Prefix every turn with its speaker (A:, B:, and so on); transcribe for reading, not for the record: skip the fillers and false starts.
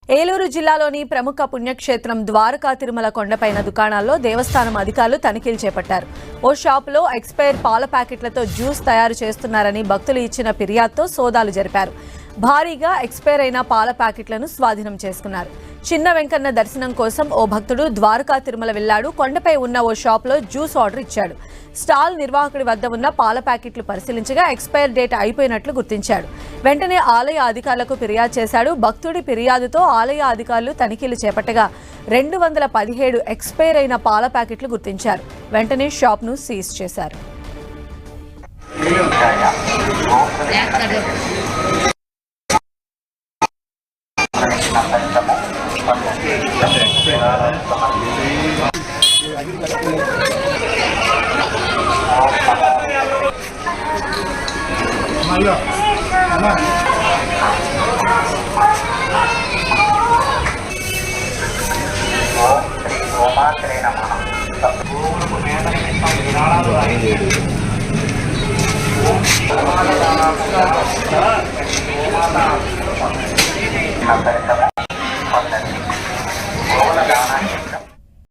A: ఏలూరు జిల్లాలోని ప్రముఖ పుణ్యక్షేత్రం ద్వారకా తిరుమల కొండపైన దుకాణాల్లో దేవస్థానం అధికారులు తనిఖీలు చేపట్టారు. ఓ షాపులో ఎక్స్పైర్ పాల ప్యాకెట్లతో జ్యూస్ తయారు చేస్తున్నారని భక్తులు ఇచ్చిన ఫిర్యాదుతో సోదాలు జరిపారు. భారీగా ఎక్స్పైర్ అయిన పాల ప్యాకెట్లను స్వాధీనం చేసుకున్నారు. చిన్న వెంకన్న దర్శనం కోసం ఓ భక్తుడు ద్వారకా తిరుమల వెళ్లాడు. కొండపై ఉన్న ఓ షాపులో జ్యూస్ ఆర్డర్ ఇచ్చాడు. స్టాల్ నిర్వాహకుడి వద్ద ఉన్న పాల ప్యాకెట్లు పరిశీలించగా ఎక్స్పైర్ డేట్ అయిపోయినట్లు గుర్తించాడు. వెంటనే ఆలయ అధికారులకు ఫిర్యాదు చేశాడు. భక్తుడి ఫిర్యాదుతో ఆలయ అధికారులు తనిఖీలు చేపట్టగా 217 ఎక్స్పైర్ అయిన పాల ప్యాకెట్లు గుర్తించారు. వెంటనే షాప్ను సీజ్ చేశారు.
B: Nah,